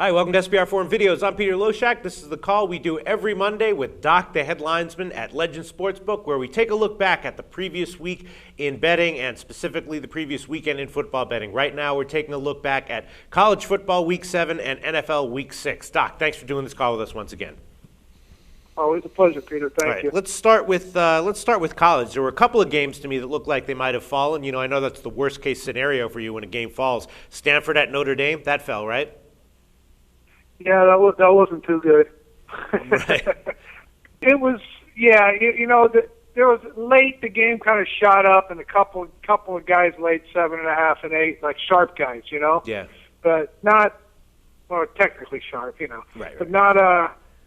Hi, welcome to SBR Forum Videos. I'm Peter Loshak. This is the call we do every Monday with Doc, the headlinesman at Legend Sportsbook, where we take a look back at the previous week in betting and specifically the previous weekend in football betting. Right now, we're taking a look back at college football Week 7 and NFL Week 6. Doc, thanks for doing this call with us once again. Always a pleasure, Peter. Thank you. Let's start with college. There were a couple of games to me that looked like they might have fallen. You know, I know that's the worst case scenario for you when a game falls. Stanford at Notre Dame, that fell, right? Yeah, that wasn't too good. Right. It was, yeah. There was late. The game kind of shot up, and a couple of guys laid 7.5 and 8, like sharp guys, you know. Yeah. But not, well, technically sharp, you know. Right. But not.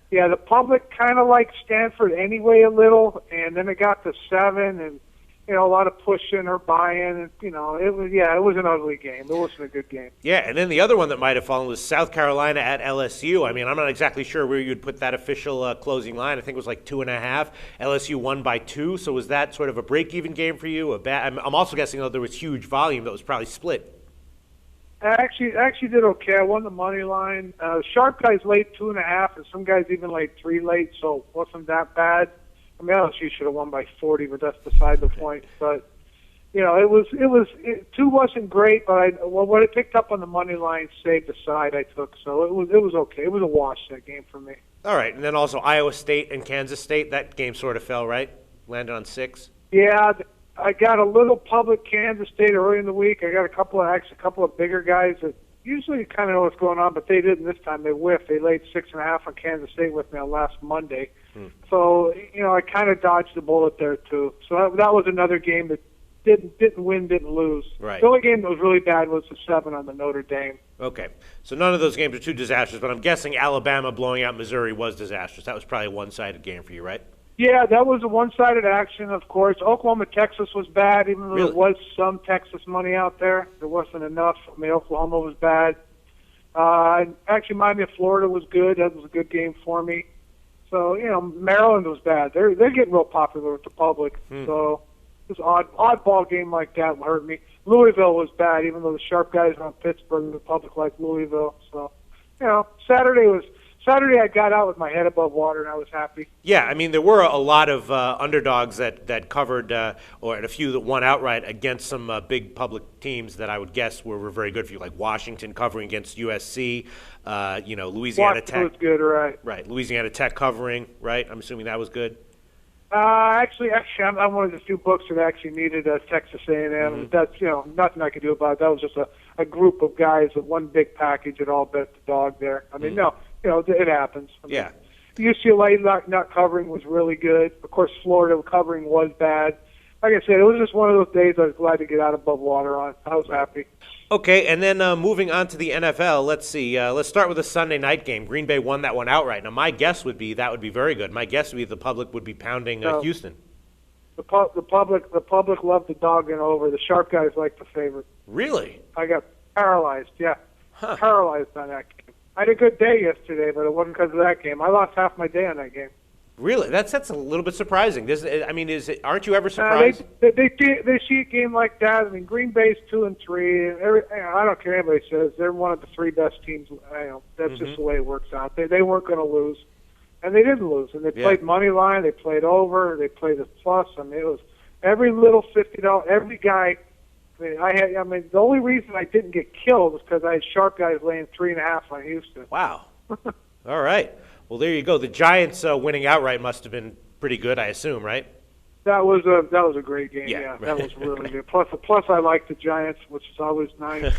Yeah, the public kind of liked Stanford anyway a little, and then it got to 7, and a lot of pushing or buying, and it was an ugly game. It wasn't a good game. Yeah, and then the other one that might have fallen was South Carolina at LSU. I mean, I'm not exactly sure where you'd put that official closing line. I think it was like 2.5. LSU won by 2. So was that sort of a break-even game for you? I'm also guessing there was huge volume that was probably split. I actually did okay. I won the money line. Sharp guys laid 2.5, and some guys even laid 3 late, so it wasn't that bad. I mean, LSU should have won by 40, but that's beside the point. But it 2 wasn't great, but what I picked up on the money line saved the side I took, so it was okay. It was a wash, that game for me. All right, and then also Iowa State and Kansas State. That game sort of fell, right? Landed on 6. Yeah, I got a little public Kansas State early in the week. I got a couple of bigger guys that usually kind of know what's going on, but they didn't this time. They whiffed. They laid 6.5 on Kansas State with me on last Monday. So, I kind of dodged the bullet there, too. So that was another game that didn't win, didn't lose. Right. The only game that was really bad was the 7 on the Notre Dame. Okay. So none of those games are too disastrous, but I'm guessing Alabama blowing out Missouri was disastrous. That was probably a one-sided game for you, right? Yeah, that was a one-sided action, of course. Oklahoma, Texas was bad, even though there was some Texas money out there. There wasn't enough. I mean, Oklahoma was bad. Actually, Miami of Florida was good. That was a good game for me. So, Maryland was bad. They're getting real popular with the public. So this oddball game like that will hurt me. Louisville was bad, even though the sharp guys are on Pittsburgh, the public liked Louisville. So, Saturday I got out with my head above water, and I was happy. Yeah, I mean, there were a lot of underdogs that covered, or a few that won outright against some big public teams that I would guess were very good for you, like Washington covering against USC, Louisiana Tech. Washington was good, right. Right, Louisiana Tech covering, right? I'm assuming that was good. Actually, I'm one of the few books that actually needed Texas A&M. That's nothing I could do about it. That was just a group of guys with one big package that all bet the dog there. I mean, no. It happens. Yeah. UCLA not covering was really good. Of course, Florida covering was bad. Like I said, it was just one of those days I was glad to get out above water on. I was happy. Okay, and then moving on to the NFL, let's see. Let's start with a Sunday night game. Green Bay won that one outright. Now, my guess would be that would be very good. My guess would be the public would be pounding Houston. The public loved the dog and over. The sharp guys liked the favorite. Really? I got paralyzed. Yeah, paralyzed on that game. I had a good day yesterday, but it wasn't because of that game. I lost half my day on that game. Really? That's a little bit surprising. Aren't you ever surprised? They see a game like that. I mean, Green Bay's 2-3. I don't care what anybody says. They're one of the 3 best teams. That's just the way it works out. They weren't going to lose, and they didn't lose. And they played money line. They played over. They played a plus. I mean, it was every little $50. Every guy. The only reason I didn't get killed was because I had sharp guys laying 3.5 on Houston. Wow. All right. Well, there you go. The Giants winning outright must have been pretty good, I assume, right? That was a great game. Yeah, that was really good. Plus, I like the Giants, which is always nice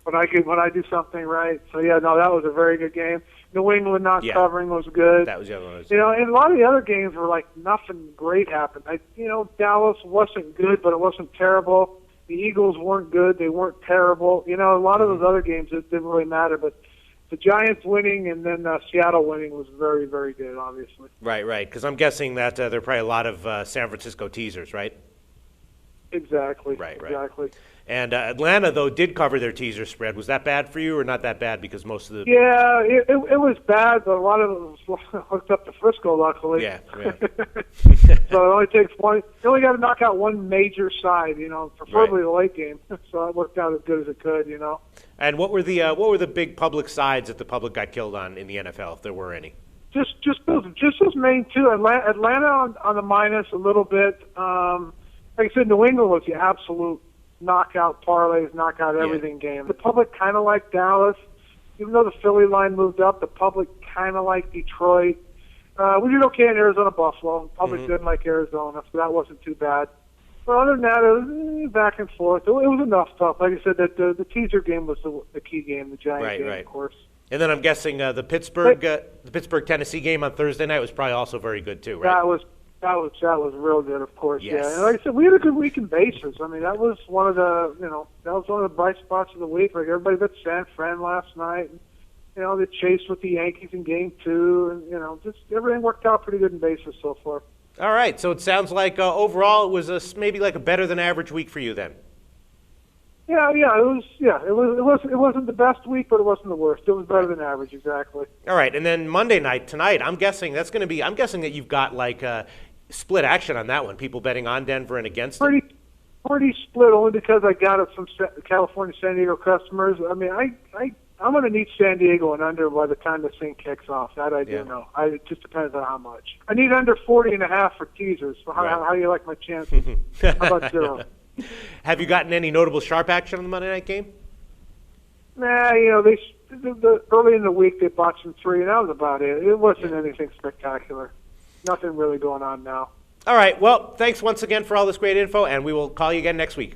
when I do something right. So that was a very good game. New England not covering was good. That was the other one. And a lot of the other games were like nothing great happened. Dallas wasn't good, but it wasn't terrible. The Eagles weren't good; they weren't terrible. A lot of those other games it didn't really matter, but the Giants winning and then Seattle winning was very, very good, obviously. Right. Because I'm guessing that there are probably a lot of San Francisco teasers, right? Exactly. Right. Exactly. And Atlanta, though, did cover their teaser spread. Was that bad for you or not that bad because most of the... Yeah, it was bad, but a lot of it was hooked up to Frisco, luckily. Yeah. So it only takes one. You only got to knock out one major side, preferably the late game. So it worked out as good as it could, And what were the big public sides that the public got killed on in the NFL, if there were any? Just those main two. Atlanta on the minus a little bit. Like I said, New England was the absolute knockout parlays, knockout everything game. The public kind of liked Dallas. Even though the Philly line moved up, the public kind of liked Detroit. We did okay in Arizona, Buffalo. The public didn't like Arizona, so that wasn't too bad. But other than that, it was back and forth. It was enough stuff. Like I said, that the teaser game was the key game, the Giant game, of course. And then I'm guessing the Pittsburgh-Tennessee game on Thursday night was probably also very good too, right? That was real good, of course. Yes. Yeah, and like I said, we had a good week in bases. I mean, that was one of the bright spots of the week. Like everybody bet San Fran last night. And, the chase with the Yankees in Game 2, and just everything worked out pretty good in bases so far. All right, so it sounds like overall it was maybe like a better than average week for you then. Yeah, it wasn't the best week, but it wasn't the worst. It was better than average, exactly. All right, and then Monday night tonight, I'm guessing that you've got like split action on that one. People betting on Denver and against it. Pretty split, only because I got it from California, San Diego customers. I mean, I'm going to need San Diego and under by the time this thing kicks off. That I do know. It just depends on how much. I need under 40.5 for teasers. So how do you like my chances? How about 0? Have you gotten any notable sharp action on the Monday night game? Nah, the early in the week they bought some 3, and that was about it. It wasn't anything spectacular. Nothing really going on now. All right. Well, thanks once again for all this great info, and we will call you again next week.